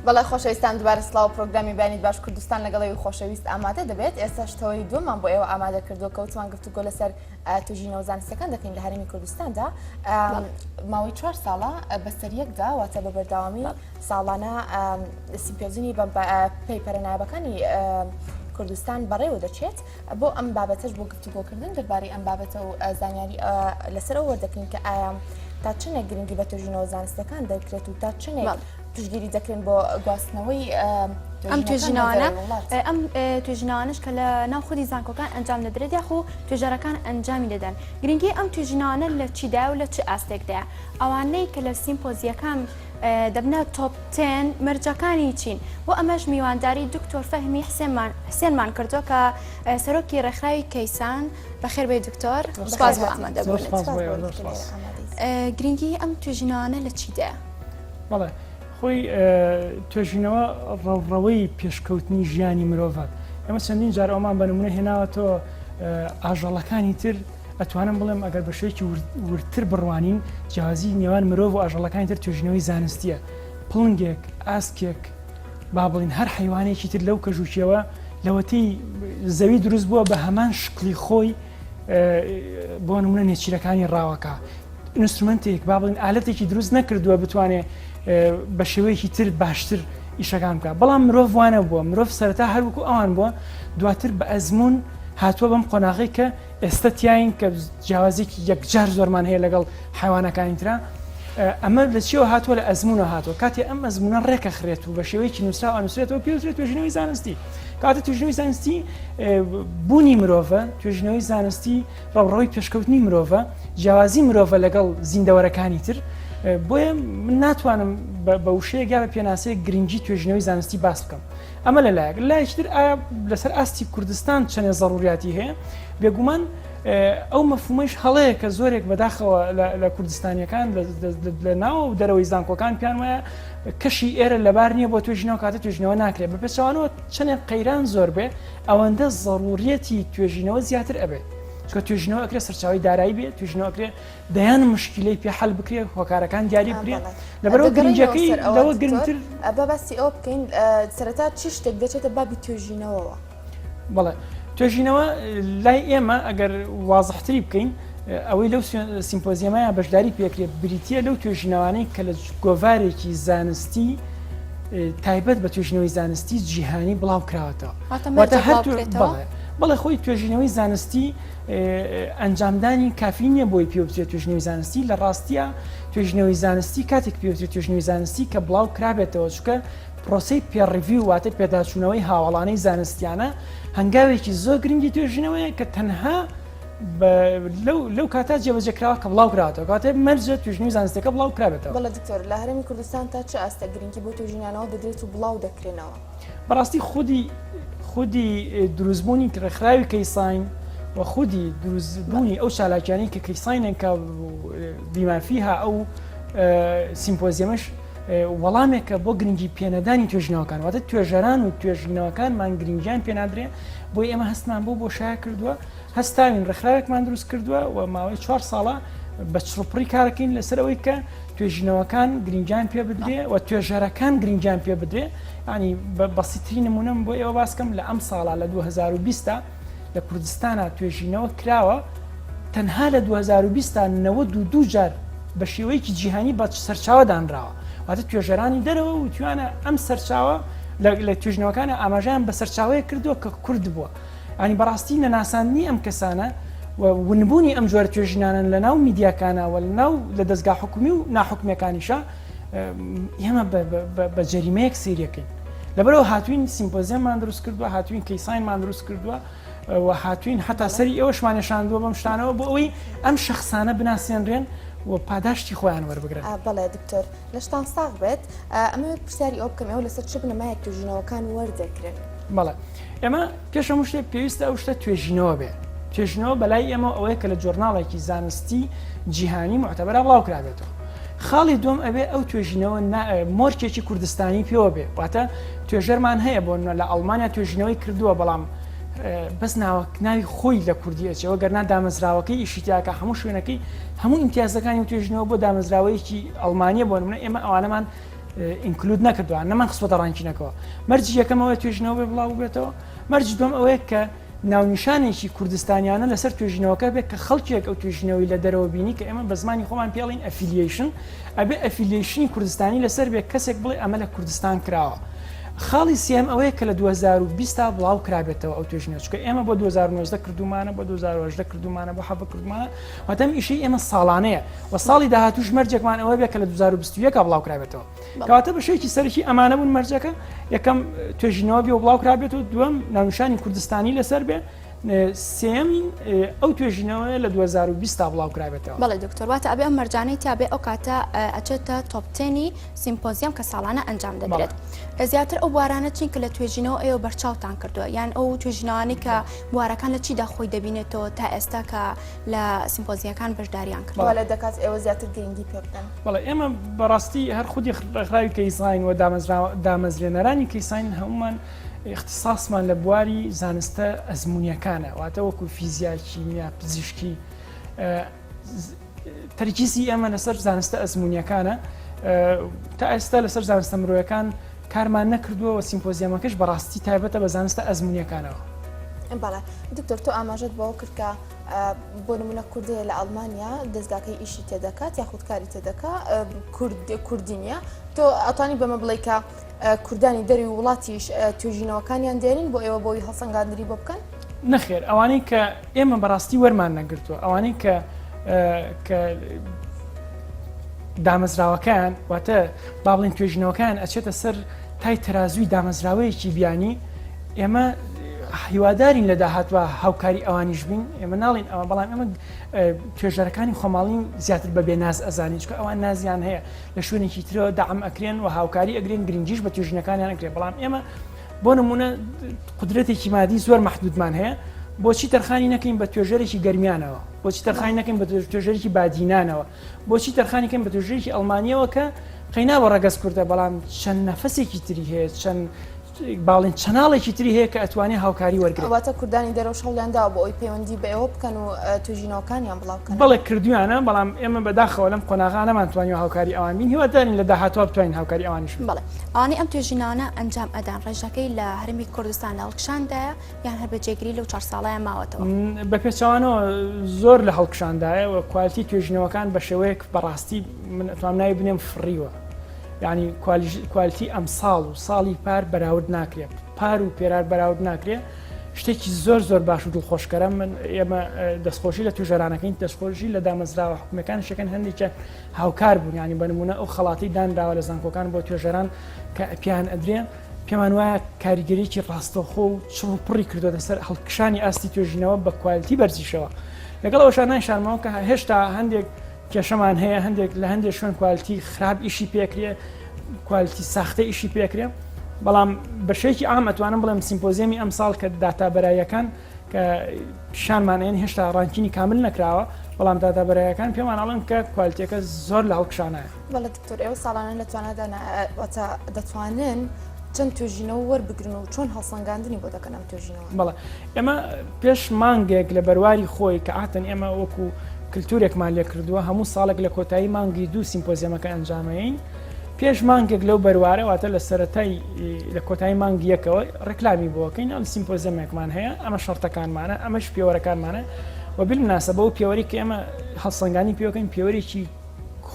بەڵێ خۆشەویستان دوبارە سڵاو پرۆگرامی بینی باش کوردستان لەگەڵی خۆشەویست ئامادە دەبێت ئێستا شتەوەی دووەمان بۆ ئێوە ئامادە کردووە کەوتمان گفتوگۆ لەسەر توێژینەوە زانستیەکان دەکەین لە هەرێمی کوردستاندا ماوەی 4 ساڵە بەسەریەکدا واتە بە بەرداوامی ساڵانە سیمپۆزیۆنی پەیپەرە نایابەکانی کوردستان بەڕێوە دەچێت بۆ ئەم بابەتەش بۆ گفتوگۆکردن دەربارەی ئەم بابەتە و زانیاری لەسەر ئەوە وەردەکەین کە ئایا تا چنێک گرنگی بە توێژینەوە زانستیەکان دەکرێت و تا چنێک پشتگیری دەکرێن بۆ گواستنەوەی ئەم توێژینەوانە ئەم توێژینەوانش کە لە ناو خودی زانکۆکان ئەنجام دەدرێت یاخۆ توێژەرەکان ئەنجامی دەدەن گرنگی ئەم توێژینەوانە لە چیدا و لە چ ئاستێکدایە ئەوانەی کە لە سیمپۆزیەکان دەبنە تۆپ 10 مەرجەکانی چین بۆ ئەمەش میوانداری دکتۆر فەهمی حسێنمان کردووە کە سەرۆکی ڕێکخراوی کەیسان بەخێر بێ دکتۆر سپاس بۆ ئامادەبوونت گرنگی ئەم توێژینەوانە لە چیدایە؟ بەڵێ خۆی توێژینەوە ڕەوڕەوەی پێشکەوتنی ژیانی مرۆڤات ئێمە چەندین جار ئەومان بە نمونە هێناوەتەوە ئاژەڵەکانی تر ئەتوانم بڵێم ئەگەر بە شێوەیەکی ورتر بڕوانین جیازی نێوان مرۆڤ و ئاژەڵەکانی تر توێژینەوەی زانستیە پڵنگێک ئاسکێک با بڵین هەر حیوانێکی تر لەو کەژووچیەوە لەوەتەی زەوی دروست بووە بە هەمان شکلی خۆی بۆ نمونە نێچیرەکانی ڕاوەکە ئینسترومنتێک با بڵین ئالەتێکی دروست نەکردووە بتوانێت بە شێوەیەکی تر باشتر ئیشەکان بکە بەڵام مرۆڤ وانە بووە مرۆڤ سەرەتا هەروەکو ئەوان بووە دواتر بە ئەزمون هاتووە بەم قۆناغی کە ئێستا تیاین کە جیاوازێکی یەکجار زۆرمان هەیە لەگەڵ حیوانەکانی ترا ئەمە لە چیەوە هاتووە لە ئەزمونە هاتووە کاتێ ئەم ئەزمونە ڕێکە خرێت و بە شێوەیەکی نووسرا ئەنووسێتەوە پێوترێت توێژینەوەی زانستی کاتە توێژینەوەی زانستی بوونی مرۆڤە توێژینەوەی زانستی ڕەوڕەوەی پێشکەوتنی مرۆڤە جیاوازی مرۆڤە لەگەڵ زیندەوەرەکانی تر بۆیە من ناتوانم بە وشەیەک یا بە پێناسەیە گرنگی توێژینەوەی زانستی باس بکەم ئەمە لەلایەک لایەکتر ئایا لەسەر ئاستی کوردستان چەندێ ضروریاتی هەیە بێگومان ئەو مەفهومەش هەڵەیە کە زۆرێک بەداخەوە لە کوردستانیەکان لە ناو و دەرەوەی زانکۆکان پیان وایە کەشی ئێرە لەبار نییە بۆ توێژینەوە کاتە توێژینەوە ناکرێت بە پێچوانەوە چەندێک قەیران زۆر بێ ئەوەندە ضروریەتی توێژینەوە زیاتر ئەبێ چکە توێژینەوە ئەکرێ سەرچاوی دارایی بێت توێژینەوە ئەکرێ دەیان مشکلەی پێ حەل بکرێت هۆکارەکان دیاری بکرێت لەبەرەوە گرنگەکەی لەوە گرنگتر بەباستی ئەو بکەین سەرەتا چی شتێک دەچێتە بابی توێژینەوەەوە بەڵێ توێژینەوە لای ئێمە ئەگەر وازحتری بکەین ئەوەی لەو سیمپۆزیەمەیە بەشداری پێکرێت بریتە لەو توێژینەوانەی کە لە گۆڤارێکی زانستی تایبەت بە توێژینەوەی زانستی جیهانی بڵاو کراوەتەوە بەڵێ خۆی توێژینەوەی زانستی ئەنجامدانی کافی نییە بۆی پێوترێت توێژینەوەی زانستی لە ڕاستیە توێژینەوەی زانستی کاتێک پێوترێت توێژینەوەی زانستی کە بڵاو کرابێتەوە چکە پرۆسی پێڕیڤی واتە پێداچوونەوەی هاوڵانەی زانستیانە هەنگاوێکی زۆر گرنگی توێژینەوەیە کە تەنها لەو کاتا جێبەجێکراوە کە بڵاو کراتەوە کاتێ مەرجە توێژینەوەی زانستیەکە بڵاو کرابێتەوە بەڵێ دکتۆر لە هەرێمی کوردستان تا چه ئاستە گرنگی بۆ توێژینانەوە دەدرێت و بڵاو دەکرێنەوە بەڕاستی خودی دروستبوونی ڕێکخراوی کەیساین و خودی دروستبوونی ئەو چالاکیانی کە کەیساینێک کە بیمافیها ئەو سیمپۆزیەمەش وەڵامێکە بۆ گرنگی پێنەدانی توێژینەوەکان واتە توێژەران و توێژینەوەکانمان گرنگیان پێنادرێ بۆی ئێمە هەستمان بۆ شایە کردووە هەستاوین ڕێکخراوێکمان دروست کردووە و ماوەی 4 ساڵە بە چڕپڕی کارەکەین لەسەرەوەی کە توێژینەوەکان گرنگیان پێ بدرێ و توێژەرەکان گرنگیان پێ بدرێ ینی بەسیتری نمونەم بۆ ئێوە باسکەم لە ئەم ساڵە لە 2020 لە کوردستانە توێژینەوە کراوە تەنها لە 2020 92 جار بە شێوەیەکی جیهانی بە سەرچاوە دانراوە واتە توێژەرانی دەرەوە و توانە ئەم سەرچاوە لە توێژنەوەکانە ئاماژیان بە سەرچاوەیە کردووە کە کورد بووە ینی بەڕاستی نەناساندنی ئەم کەسانە ونبوونی ئەم جۆرە توێژینانن لە ناو میدیاکانەوە لە ناو لە دەستگا حکومی و ناحکومیەکانیشە ئێمە بە جەریمەیەک سیرەکەین لەبەرەوە هاتوین سیمپۆزیەممان دروست کردووە هاتوین کەیساینمان دروست کردووە و هاتوین هەتا سەری ئێوەشمانێشاندووە بەم شتانەوە بۆ ئەوەی ئەم شەخصانە بناسیێنرێن و پاداشتی خۆیان وەربگرن بەڵێ دکتۆر لە شتان ساغ بێت ئەمە پرسیاری ئەو بکەم ئەو لەسەر چ بنەمایەک توێژینەوەکان وەردەگرن بەڵێ ئێمە پێش هەموو شتێک پێویستە ئەو شتە توێژینەوە بێ توێژینەوە بەلای ئێمە ئەوەیە کە لە جۆرناڵێکی زانستی جیهانی معتەبەرە بڵاو کرابێتەوە خاڵی دوم ئەوێ ئەو توێژینەوە مۆرکێکی کوردستانی پێوە بێ واتە توێژەرمان هەیە بۆ لە ئەڵمانیا توێژینەوەی کردووە بەڵام بەس ناوی خۆی لە کوردیەچەوە گەرنا دامەزراوەکەی ئیشتیاکە هەموو شوێنەکەی هەموو ئیمتیازەکانی توێژنەوە بۆ دامەزراوەیەکی ئەڵمانیە بۆ نمونە ئێمە ئەوانەمان ئینکلود نەکردووە نەمان خسوەتە ڕانکینەکەەوە مەرجی یەکەمەوە توێژنەوە بڵاو بێتەوە مەرج دوم ئەوەیە کە ناونیشانێکی کوردستانیانە لەسەر توێژینەوەکە بێت کە خەڵکێک ئەو توێژینەوەی لە دەرەوە بینی کە ئێمە بە زمانی خۆمان پێڵین ئەفیلیشن ئەبێ ئەفیلیشنی کوردستانی لەسەر بێت کەسێک بڵێ ئەمە لە کوردستان کراوە خاڵی سێم ئەوەیە کە لە 2020 بڵاو کرابێتەوە ئەو توێژنەوە چکە ئێمە بۆ 2019 کردومانە بۆ 2010 کردومانە بۆ حەبە کردومانە واتەم ئیشی ئێمە ساڵانەیە و ساڵی داهاتوش مەرجێکمان ئەوە بێت کە لە 2021 بڵاو کرابێتەوە کەواتە بەشێکی سەرکی ئەمانە بوون مەرجەکە یەکەم توێژینەوە بێ و بڵاو کرابێتەوە دووەم ناونیشانی کوردستانی لەسەر بێ سێمین ئەو توێژینەوە لە 2020 بڵاو کرابێتەوە بەڵێ دکتۆر واتە ئەبێ ئەم مەرجانەی تابێ ئەو کاتە ئەچێتە تۆپتێنی سیمپۆزیەم کە ساڵانە ئەنجام دەدرێت زیاتر ئەو بوارانە چین کە لە توێژینەوە ئێوە بەرچاوتان کردووە یان ئەو توێژینەوەی کە بوارەکان لە چیدا خۆی دەبینێتەوە تا ئێستا کە لە سیمپۆزیەکان بەشداریان کردووە لە دەکات ئێوە زیاتر گرنگی پێ بدەن بەڵێ ئێمە بەڕاستی هەر خودی ڕێکخراوی کەیساین و دامەزرێنەرانی کەیساین هەمومان اختصاصمان لە بواری زانستە ئەزمونیەکانە واتە وەکو فیزیا کیمیا پزیشکی تەرکیزی ئێمە لەسەر زانستە ئەزمونیەکانە تا ئێستا لەسەر زانستە مرۆیەکان کارمان نەکردووە و سیمپۆزیەمەکەش بەڕاستی تایبەتە بە زانستە ئەزمونیەکانەوە بەڵێ دکتۆر تۆ ئاماژەت بەوە کرد کە بۆ نمونە کوردەیە لە ئەڵمانیا دەستگاکەی ئیشی تێدەکات یاخود کاری تێدەکات کوردی نیە تۆ ئەتوانی بەمە بڵێ کە کوردانی دەری وڵاتیش توێژینەوەکانیان دێنین بۆ ئێوە بۆی هەڵسەنگاندنی بۆ بکەن نەخێر ئەوانەی کە ئێمە بەڕاستی وەرمان نەگرتووە ئەوانەی کە دامەزراوەکان واتە با بڵێن توێژینەوەکان ئەچێتە سەر تای تەرازووی دامەزراوەیەکی بیانی ئێمە هیوادارین لە داهاتوە هاوکاری ئەوانیش بین ئێمە ناڵین ئەوە بەڵام ئێمە توێژەرەکانی خۆماڵین زیاتر بە بێناز ئەزانی چکە ئەوان نازیان هەیە لە شوێنێکی ترەوە دەعم ئەکرێن و هاوکاری ئەگرێن گرنگیش بە توێژینەکانیان ئەکرێن بەڵام ئێمە بۆ نمونە قدرەتێکی مادی زۆر مەحدودمان هەیە بۆچی تەرخانی نەکەین بە توێژەرێکی گەرمیانەوە بۆچی تەرخانی نەکەین بە توێژەرێکی بادینانەوە بۆچی تەرخانیکەین بە توێژەرێکی ئەڵمانیەوە کە قەینا بە ڕەگەز کوردە بەڵام چەند نەفەسێکی تری هەیە چەند باڵێن چەناڵێکی تری هەیە کە ئەتوانێت هاوکاری وەرگێت واتە کوردانی دەرەوە شەڵیاندا بۆ ئەوی پەیوەندی بە ئێوە بکەن و توێژینەوەکانیان بڵاو بکەن بەڵێ کردویانە بەڵام ئێمە بەداخەوە لەم قۆناغانەمان توانین هاوکاری ئەوان بین هیوادارین لە داهاتوە بتوانین هاوکاری ئەوانیش بڵێ ئەوانەی ئەم توێژینانە ئەنجام ئەدان ڕێژەکەی لە هەرمی کوردستان لە هەڵکشاندایە یان هەر بە جێگیری لەو 4 ساڵەیە ماوەتەوە بە پێچەوانەوە زۆر لە هەڵکشاندایە و کوالتی توێژینەوەکان بە شێوەیەک بەڕاستی من ئەتوانم ناوی بنێم فڕیوە یعنی کوالتی ئەم ساڵ و ساڵی پار بەراورد ناکرێت پار و پێرار بەراورد ناکرێت شتێکی زۆر باش و دڵخۆشکەرە من ئێمە دەستخۆشی لە توێژەرانەکەین دەستخۆشی لە دامەزراوە حکومەکان شەکەن هەندێکە هاوکار بوون ینی بە نمونە ئەو خەڵاتی دانراوە لە زانکۆکان بۆ توێژەران کە پیان ئەدرێن پێمان وایە کاریگەریکی ڕاستەوخۆ و چڵپڕی کردو دەسەر هەڵکشانی ئاستی توێژینەوە بە کوالتی بەرزیشەوە لەگەڵ ئەوشانان شارمەوە کە هێشتا هەندێک کێشەمان هەیە هەندێک لە هەندێک شوێن کوالتی خراپ ئیشی پێکرێ کوالتی ساختە ئیشی پێکرێ بەڵام بەشێکی ئام ئەتوانم بڵێم سیمپۆزیەمی ئەم ساڵ کە داتابەراییەکان کە پیشانمانێن هێشتا ڕانکینی کامل نەکراوە بەڵام داتابەراییەکان پێمان ئەڵێن کە کوالتیەکە زۆر لە هەڵکشانایە بەڵێ دکتۆر ئێوە ساڵانە لەتوانەدا دەتوانن چەند توێژینەوە وەربگرن و چۆن هەڵسەنگاندنی بۆ دەکەن ئەم توێژینەوە بەڵێ ئێمە پێش مانگێک لە بەرواری خۆی کە ئاتەن ئێمە وەکو کللتورێکمان لێ کردووە هەموو ساڵێک لە کۆتایی مانگی 2 سیمپۆزیەمەکە ئەنجامەین پێش مانگێک لەو بەروارە واتە لە سەرەتای لە کۆتایی مانگی یەکەوە ڕێکلامی بۆکەین ئەم سیمپۆزیەمێکمان هەیە ئەمە شەرتەکانمانە ئەمەش پێوەرەکانمانە و بالمناسبە بەو پێوەری کە ئێمە هەڵسەنگانی پێوەکەین پێوەرێکی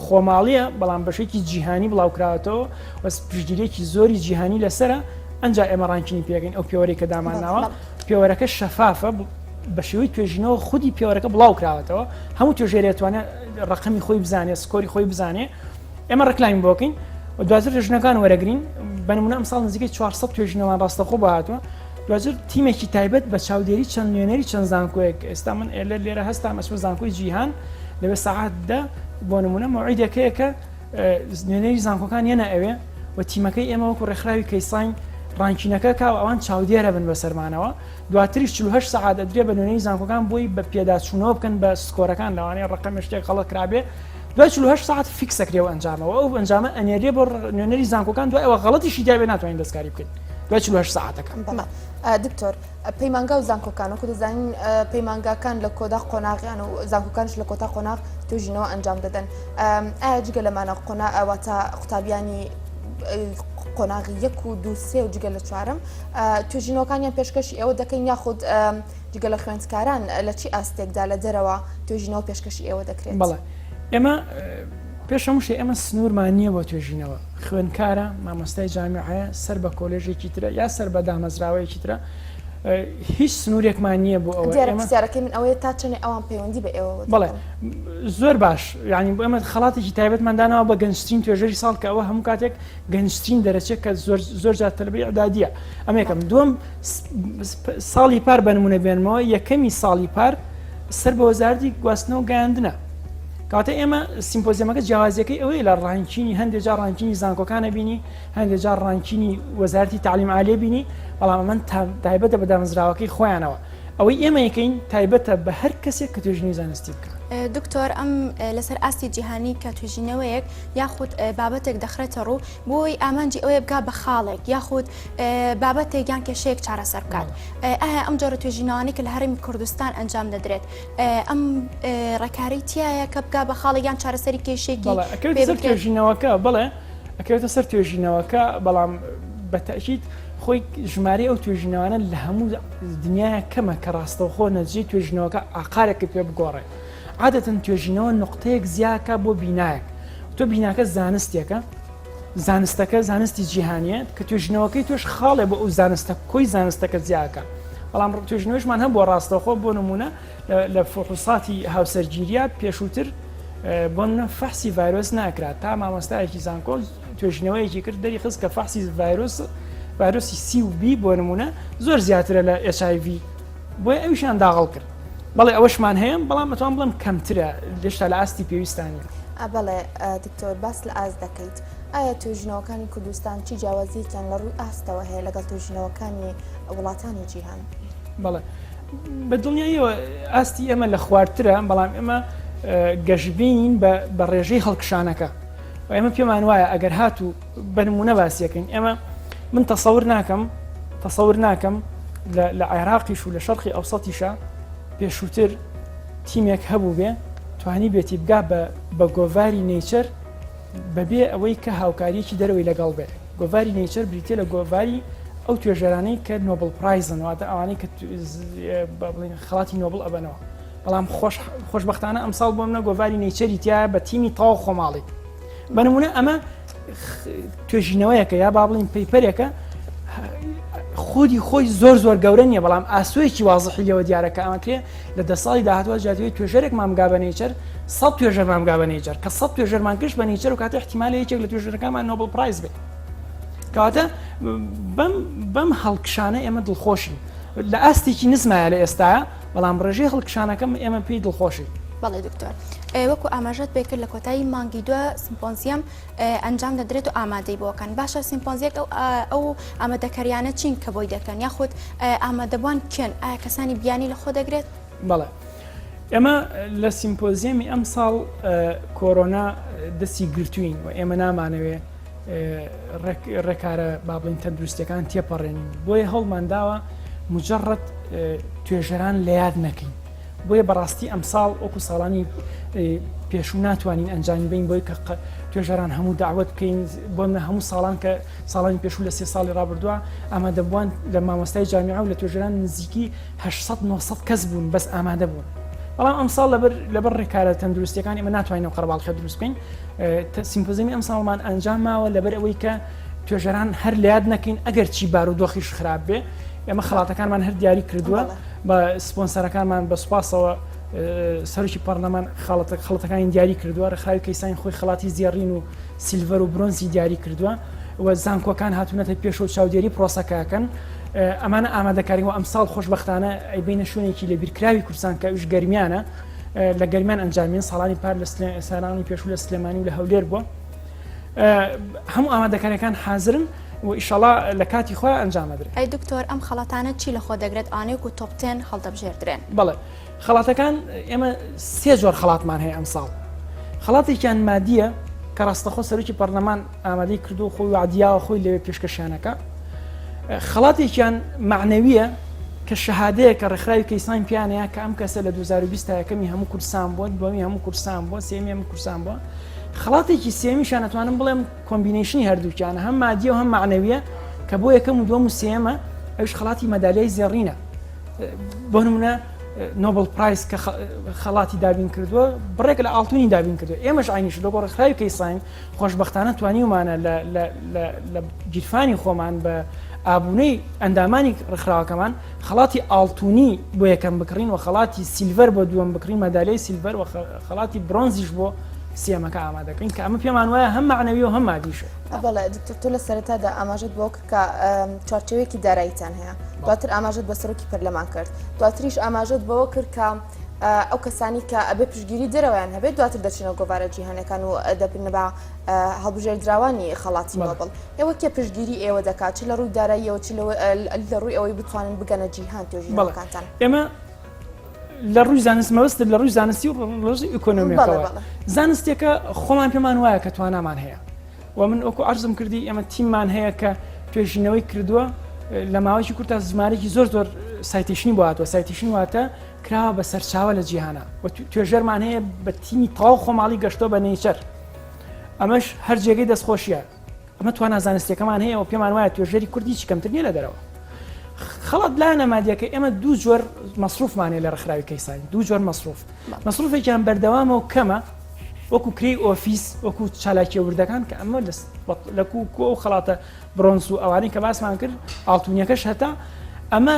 خۆماڵیە بەڵام بەشێکی جیهانی بڵاوکراوەتەوە و پشتگیرێکی زۆری جیهانی لەسرە ئەنجا ئێمە ڕانکینی پێگەین ئەو پێوەری کە دامانناوە پێوەرەکە شەفافە بە شێوەی توێژینەوە خودی پێوەرەکە بڵاو کراوەتەوە هەموو توێژێرێتوانێت ڕقمی خۆی بزانێت سکۆری خۆی بزانێ ئێمە ڕێکلامی بۆکەین و دوازر توێژنەکان وەرەگرین بە نمونە ئەمساڵ نزیکەی 400 توێژینەوەمان ڕاستەخۆ بەهاتووە دوازر تیمێکی تایبەت بە چاودێری چەند نوێنەری چەند زانکۆیەک ئێستا من لێرە هەستام ئەسوە زانکۆی جیهان لەوێ سەعاتدا بۆ نمونە مەوعیدەکەیە کە نوێنەری زانکۆکان یەنە ئەوێ و تیمەکەی ئێمە وەکو ڕێکخراوی کەیساین ڕانکینەکە کاو ئەوان چاودێرە بن بەسەرمانەوە دواتریش 48 سەعات ئەدرێ بە نوێنەری زانکۆکان بۆی بە پێداچوونەوە بکەن بە سکۆرەکان لەوانەیە ڕقەمە شتێک غەڵەت کرابێ دوای 48 ساعت فیکسەکرێەوە ئەنجامەوە ئەو ئەنجامە ئەنێرێ بۆ نوێنەری زانکۆکان دوای ئەوە غەڵەتیشی دیابێ ناتوانین دەستکاری بکەین دوای 48 ساعتەکان دکتۆر پەیمانگا و زانکۆکان وەکو دەزانین پەیمانگاکان لە کۆدا قۆناغیان و زانکۆکانش لە کۆتا قۆناغ توێژینەوە ئەنجام دەدەن ئایا جگە لەمانە قۆنا ئەواتە قوتابیانی قۆناغی 1 و 2 3 و جگە لە چوارم توێژینەوەکانیان پێشکەشی ئێوە دەکەین یاخود جگە لە خوێندکاران لە چی ئاستێکدا لە دەرەوە توێژینەوە پێشکەشی ئێوە دەکرێت؟ بەڵێ ئێمە پێش هەموو شێ ئێمە سنوورمان نییە بۆ توێژینەوە خوێندکارە مامۆستای جامیعەیە سەر بە کۆلێژێکی ترە یا سەر بە دامەزراوەیەکی ترە هیچ سنوورێکمان نییە بۆ ئەوە دیارەکەی من ئەوەیە تا چنێ ئەوان پەیوەندی بە ئێوە بڵێ زۆر باش یعنی بۆ ئەمە خەڵاتێکی تایبەتماندانەوە بە گەنجترین توێژەری ساڵ کە ئەوە هەموو کاتێک گەنجترین دەرەچێت کە زۆر جار تەلەبەی ئەعدادیە ئەمە یەکەم دووەم ساڵی پار بە نمونە بێنمەوە یەکەمی ساڵی پار سەر بە وەزارەتی گواستنەوە گەیاندنە کاتە ئێمە سیمپۆزیەمەکە جیاوازیەکەی ئەوەی لە ڕانکینی هەندێک جار ڕانکینی زانکۆکانە بینی هەندێک جار ڕانکینی وەزارەتی تعلیم عالیە بینی بەڵام من تایبەتە بە دامەزراوەکەی خۆیانەوە ئەوەی ئێمە یەکەین تایبەتە بە هەر کەسێک کە توێژینەوەی زانستی بکات. دکتۆر ئەم لەسەر ئاستی جیهانی کە توێژینەوەیەک یاخود بابەتێک دەخرێتە ڕوو بۆی ئامانجی ئەوەیە بگا بە خاڵێک یاخود بابەتێک یان کێشەیەک چارەسەر بکات. ئایا ئەم جۆرە توێژینەوەی کە لە هەرێمی کوردستان ئەنجام دەدرێت ئەم ڕێکاری تایە کە بگا بە خاڵێک یان چارەسەری کێشێکی توێژینەوەکە بڵێ ئەکەوێتە سەر توێژینەوەکە بەڵام بە تەکید خۆی ژمارە ئەو توێژینەوانە لە هەموو دنیاە کەمە کە ڕاستەوخۆ نەتیجەی توێژینەوەکە ئاقارێکی پێ بگۆڕێ عادەتەن توێژینەوە نقطەیەک زیاکە بۆ بینایەک تۆ بیناکە زانستێکە زانستەکە زانستی جیهانیە کە توێژینەوەکەی توش خاڵێ بۆ ئەو زانستە کۆی زانستەکە زیاکە بەڵام توێژینەوەشمان هەم بۆ ڕاستەوخۆ بۆ نمونە لە فحوساتی هاوسەرگیریە پێشووتر بۆ منە فەحسی ڤایرۆس ناکرات تا مامۆستایەکی زانکۆ توێژینەوەیەکی کرد دەری خست کە فەحسی ڤایرۆسی سی و بی بۆ نمونە زۆر زیاترە لە HIV بۆیە ئەویشان داغڵ کرد بەڵێ ئەوەشمان هەیە بەڵام بەتوان بڵم کەمترە لێشتا لە ئاستی پێویستانی بەڵێ دکتۆر باس لە ئاست دەکەیت ئایا توێژینەوەکانی کوردستان چی جیاوازیەکیان لە ڕووی ئاستەوە هەیە لەگەڵ توێژینەوەکانی وڵاتانی جیهان؟ بەڵێ بە دڵنیاییەوە ئاستی ئێمە لە خواردترە بەڵام ئێمە گەشتبینین بە ڕێژەی هەڵکشانەکە و ئێمە پێمان وایە ئەگەر هاتوو بە نمونە باسیەکەین ئێمە من تەسەور ناکەم لە عێراقیش و لە شەرقی ئەوسەتیشە پێشووتر تیمێک هەبوو بێ توانی بێتی بگا بە گۆڤاری نەیچەر بەبێ ئەوەی کە هاوکاریەکی دەرەوەی لەگەڵ بێ گۆڤاری نەیچەر بریتێ لە گۆڤاری ئەو توێژەرانەی کە نۆبل پرایزن واتە ئەوانەی کە خەڵاتی نۆبل ئەبنەوە بەڵام خۆشبەختانە ئەمساڵ بۆ منە گۆڤاری نەیچەری تایە بە تیمی تاو خۆماڵی بە نمونە ئەمە توێژینەوەیەکە یا با بڵین پەیپەرێکە خۆی زۆر گەورە نیە بەڵام ئاسوەیەکی وازحی لەوە دیارەکە ئەمەکرێ لە 10 ساڵی داهاتوە جاتوی توێژەرێک مامگا بە نەیچەر 100 توێژەر مامگا بە نەیچەر کە 100 توێژەرمان گشت بە نەیچەر و کاتە احتیمالە یەکێک لە توێژەرەکانمان نۆبل پرایز بێت کەواتە بەم هەڵکشانە ئێمە دڵخۆشین لە ئاستێکی نزمایە لە ئێستاە بەڵام ڕێژەی هەڵکشانەکەم ئێمە پێی دڵخۆشی. بەڵێ دکتۆر وەکو ئاماژەت پێکرد لە کۆتایی مانگی دووە سیمپۆنزیەم ئەنجام دەدرێت و ئامادەی بۆکەن باشە سیمپۆنزیەک ئەو ئامادەکاریانە چین کە بۆی دەکەن یاخود ئامادەبوان کێن ئایا کەسانی بیانی لە خۆ دەگرێت؟ بەڵێ ئێمە لە سیمپۆزیەمی ئەم ساڵ کۆرۆنا دەستی گرتوین و ئێمە نامانەوێ ڕێکارە با بڵین تەندروستیەکان تێپەڕێنین بۆیە هەڵمانداوە مجرد توێژەران لە یاد نەکەین بۆیە بەڕاستی ئەمساڵ وەکو ساڵانی پێشوو ناتوانین ئەنجامی بین بۆی کە توێژەران هەموو داوت بکەین بۆ منە هەموو ساڵان کە ساڵانی پێشوو لە 3 ساڵی ڕابردووە ئامادەبووان لە مامۆستای جامیعە و لە توێژەران نزیکی 800-900 کەس بوون بەس ئامادە بوون بەڵام ئەمساڵ لەبەر ڕێکارە تەندروستیەکانی ئەمە ناتوانینەوە قەرەباڵخە دروست بکەین سیمپۆزیەمی ئەمساڵمان ئەنجام ماوە لەبەر ئەوەی کە توێژەران هەر لە یاد نەکەین ئەگەر چی بارودۆخیش خراپ بێ ئێمە خەڵاتەکانمان هەر دیاری کردووە بە سپۆنسەرەکانمان بە سوپاسەوە سەرکی پەرلەمان خەڵەتەکانی دیاری کردووە ڕێکخراوی کەیسانی خۆی خەڵاتی زیێڕین و سیلڤەر و برۆنزی دیاری کردووە و زانکۆکان هاتوونەتە پێش و چاودێری پرۆسەکەکەن ئەمانە ئامادەکاریەوە ئەمساڵ خۆشبەختانە ئەیبینە شوێنێکی لە بیرکراوی کوردستان کە ئەوش گەرمیانە لە گەرمیان ئەنجامین ساڵانی پار لە سارانی پێشوو لە سلێمانی و لە هەولێر بووە هەموو ئامادەکاریەکان حازرن و ئیشەڵا لە کاتی خۆیان ئەنجام دەدرێت. ئەی دکتۆر ئەم خەڵاتانە چی لە خۆ دەگرێت ئانەیەک و تۆپ 10 هەڵدەبژێردرێن؟ بەڵێ خەڵاتەکان ئێمە 3 جۆر خەڵاتمان هەیە ئەمساڵ خەڵاتێکیان مادیە کە ڕاستەخۆ سەرۆکی پەرلەمان ئامادەی کردو خۆی وعدیاوە خۆی لەوێ پێشکەشیانەکە خەڵاتێکیان معنەویە کە شەهادەیە کە ڕێکخراوی کەیسان پیانەیە کە ئەم کەسە لە 2020 یەکەمی هەموو کوردستان بووە دووەمی هەموو کوردستان بووە سێمی هەموو کوردستان بووە خڵاتێکی سێمیشان ئەتوانم بڵێم کۆمبینیشنی هەردووکیانە هەم مادیە و هەم معنەویە کە بۆ یەکەم و دووەم و سێمە ئەوش خڵاتی مەدالیای زێڕینە بۆ نمونە نۆبل پرایس کە خەڵاتی دابین کردووە بڕێک لە ئاڵتونی دابین کردو ئێمەش عینیش لە بۆ ڕێکخراوی کەیساین خۆشبەختانە توانیومانە لە گیرفانی خۆمان بە ئابوونەی ئەندامانی ڕخراوەکەمان خەڵاتی ئاڵتونی بۆ یەکەم بکڕین و خەڵاتی سیلڤەر بۆ دووەم بکڕین مەدالیای سیلڤەر و خەڵاتی برۆنزیش بۆ سێمەکە ئامادەکەین کە ئەمە پێمان وایە هەم معنەوی و هەم مادیشە. بەڵێ دکتۆر تۆ لە سەرەتادا ئاماژەت بۆ کرد کە چارچێوەیەکی داراییتان هەیە دواتر ئاماژەت بە سەرۆکی پەرلەمان کرد دواتریش ئاماژەت بەوە کرد کە ئەو کەسانی کە ئەبێ پشتگیری دەرەوەیان هەبێت دواتر دەچینەوە گۆڤارە جیهانەکان و دەبنە بە هەڵبژێردراوانی خەڵاتی نۆبڵ ئێوە کێ پشتگیری ئێوە دەکات چ لە ڕووی داراییەوە چ لە ڕووی ئەوەی بتوانن بگەنە جیهان توێژینەوەکانتان ئێمە لە ڕووی زانست مەوەست لە ڕووی زانستی و ڕۆژی ئیکۆنۆمیەکەوە زانستێکە خۆمان پێمان وایە کە توانامان هەیە و من ئۆکو عەرزم کردی ئێمە تیممان هەیە کە توێژینەوەی کردووە لە ماوەیەکی کورتە ژمارەی زۆر سایتیشنی بۆ هاتووە سایتیشن واتە کراوە بە سەرچاوە لە جیهانە و توێژەرمان هەیە بە تیمی تەواو خۆماڵی گەشتۆ بە نەیچەر ئەمەش هەر جێگەی دەستخۆشیە ئەمە توانە زانستیەکەمان هەیە و پێمان وایە توێژەری کوردی چ کەمتر نیە لە دەرەوە خەڵەت لا نەمادیەکە ئێمە دوو جۆر مەسروفمانێ لە ڕخراوی کەیسانی دوو جۆر مەسروفێکیان بەردەوامە و کەمە وەکو کری ئۆفیس وەکو چالاکی وردەکان کە ئەمە لەکو و خەڵاتە برۆنس و ئەوانەی کە باسمان کرد ئاڵتونیەکەش هەتا ئەمە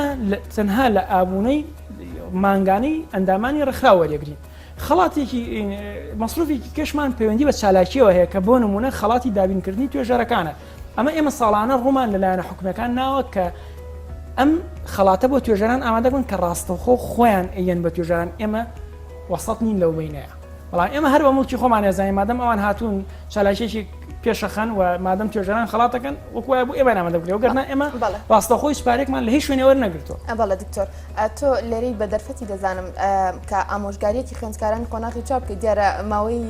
تەنها لە ئابوونەی مانگانەی ئەندامانی ڕخرا وەرەگرین خەڵاتێکی مەسروفێکی کەشمان پەیوەندی بە چالاکیەوە هەیە کە بۆ نمونە خەڵاتی دابینکردنی توێژەرەکانە ئەمە ئێمە ساڵانە ڕوومان لەلایەنە حکومەکان ناوە کە ئەم خەڵاتە بۆ توێژەران ئامادە بن کە ڕاستەوخۆ خۆیان ئەیەن بە توێژەران ئێمە وەسەط نین لەو بینەیە بەڵام ئێمە هەر بە مڵکی خۆمان ێزانین مادەم ئەوان هاتوون چالاکیێکی پێشەخەن و مادەم توێژەران خەڵاتەکەن وەکوایە بۆ ئێمە ئامادە بکرێ و گەرنا ئێمە ڕاستەخۆی سوپارێکمان لە هیچ شوێنەوە نەگرتووە. بەڵێ دکتۆر تۆ لێرەی بە دەرفەتی دەزانم کە ئامۆژگاریەکی خوێندکاران کۆناغی چاپ بکەیت دیارە ماوەی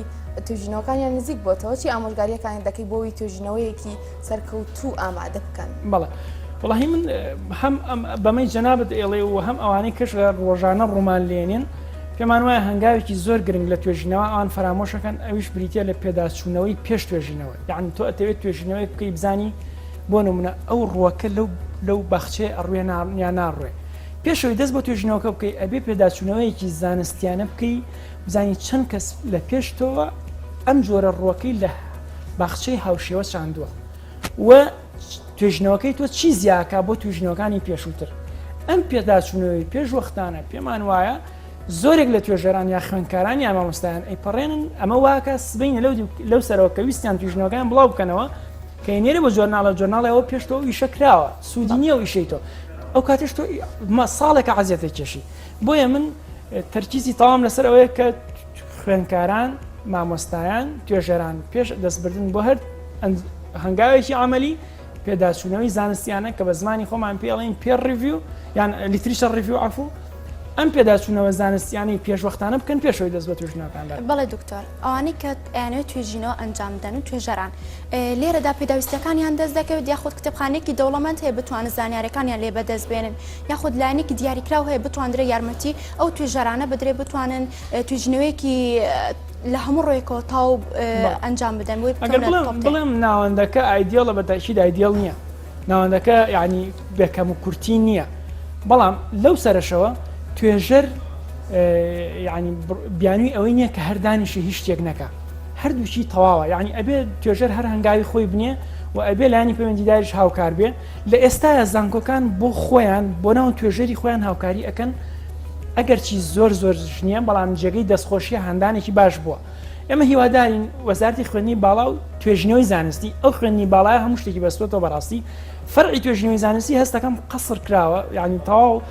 توێژینەوەکانیان نزیک بۆتەوە چی ئامۆژگاریەکان دەکەی بۆەوەی توێژینەوەیەکی سەرکەوتوو ئامادە بکەن. بەڵێ وڵاهی من هەم بەمەی جەنابەت ئێڵێ و هەم ئەوانەی کەش لە ڕۆژانە ڕوومان لێنین پێمان وایە هەنگاوێکی زۆر گرنگ لە توێژینەوە ئەوان فرامۆشەکەن ئەویش بریتە لە پێداچوونەوەی پێش توێژینەوە یعنی تۆ ئەتەوێت توێژینەوەی بکەی بزانی بۆ نمونە ئەو ڕووەکە لەو بەخچێ ئەڕوێ یان ناڕوێ پێشەوەی دەست بۆ توێژینەوەکە بکەی ئەبێ پێداچوونەوەیەکی زانستیانە بکەی بزانی چەند کەس لە پێشتەوە ئەم جۆرە ڕووەکەی لە باخچەی هاوشێوە چاندووە و توێژینەوەکەی تۆ چی زیاکە بۆ توێژینەوەکانی پێشووتر ئەم پێداچوونەوەی پێش وەختانە پێمان وایە زۆرێک لە توێژەران یا خوێندکاران یا مامۆستایان ئەیپەڕێنن ئەمە واکە سبەینە لەو سەرەوە کە ویستیان توێژینەوەکان بڵاو بکەنەوە کە نێرە بە جۆرناڵەوە پێشتەوە ئیشە کراوە سوودی نییە و ئیشەی تۆ ئەو کاتێش تۆ ساڵێکە عەزیەتە کێشی بۆیە من تەرکیزی تەواو لەسەر ئەوەیە کە خوێندکاران مامۆستایان توێژەران پێش دەستبردن بۆ هەر هەنگاوێکی عملی پێداچوونەوەی زانستیانە کە بە زمانی خۆمان پێڵین پێر ریڤیو یان لیتریشە ریڤیو عفو ئەم پێداچوونەوە زانستیانی پێشوەختانە بکەن پێشەوەی دەست بە توێژینەوەکاندا. بەڵێ دکتۆر ئەوانەی کە ئەیانەوێت توێژینەوە ئەنجام بدەن و توێژەران لێرەدا پێداویستەکانیان دەست دەکەوێت یاخود کتێبخانەیەکی دەوڵەمەند هەیە بتوانن زانیاریەکانیان لێ بەدەست بێنن یاخود لایەنێکی دیاریکراو هەیە بتوانرێ یارمەتی ئەو توێژەرانە بدرێ بتوانن توێژینەوەیەکی لە هەموو ڕۆیەکەوە تاو ئەنجام بدەن بڵێم ناوەندەکە ئایدیڵە بە تاکید ئایدیڵ نییە ناوەندەکە یعنی بێکەم و کورتی نییە بەڵام لەو سەرشەوە توێژەر یعنی بیانووی ئەوەی نییە کە هەردانیشی هیچ شتێک نەکە هەردووشی تەواوە یعنی ئەبێ توێژەر هەر هەنگاوی خۆی بنێ و ئەبێ لایانی پەیوەندیداریش هاوکار بێ لە ئێستاە زانکۆکان بۆ خۆیان بۆ ناو توێژەری خۆیان هاوکاری ئەەکەن ئەگەرچی زۆر نییە بەڵام جێگەی دەستخۆشیە هەندانێکی باش بووە ئێمە هیوادارین وەزارەتی خوێندنی باڵا و توێژینەوەی زانستی ئەو خوێندنی باڵایە هەموو شتێکی بەستۆتەوە بەڕاستی فەرعی توێژینەوەی زانستی هەستەکەم قەسڕ کراوە یعنی تەواو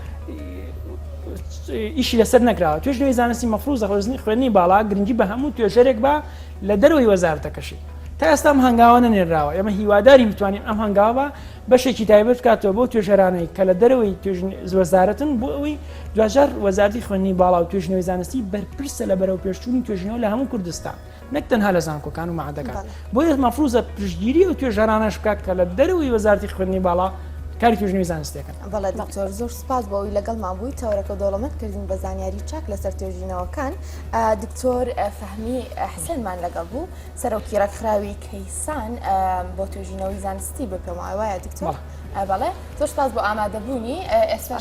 ئیشی لەسەر نەکراوە توێژینەوەی زانستی مەفروضە خوێندنی باڵا گرنگی بە هەموو توێژەرێک بە لە دەروی وەزارەتەکەشی تا ئێستا ئەم هەنگاوە نەنێراوە ئێمە هیواداری بتوانین ئەم هەنگاوە بەشێکی تایبەت بکاتەوە بۆ توێژەرانەی کە لە دەرەوەی وەزارەتن بۆ ئەوەی دوجار وەزارەتی خوێندنی باڵا و توێژینەوەی زانستی بەرپرسە لە بەرەو پێشچوونی توێژینەوە لە هەموو کوردستان نەک تەنها لە زانکۆکان و مەعهەدەکان بۆیە مەفروضە پشتگیری و توێژەرانەش بکات کە لە دەرەوەی وەزارەتی خوێندنی باڵا کاری توێژینەوەی زانستیەکەن. بەڵێ دکتۆر زۆر سپاس بۆ ئەوی لەگەڵمان بووی تەورەکە دەوڵەمەند کردین بە زانیاری چاک لەسەر توێژینەوەکان. دکتۆر فەهمی حسێنمان لەگەڵ بوو سەرۆکی ڕێکخراوی کەیسان بۆ توێژینەوەی زانستی بە پێم وایە دکتۆر. بەڵێ زۆر سپاس بۆ ئامادەبوونی ئێستا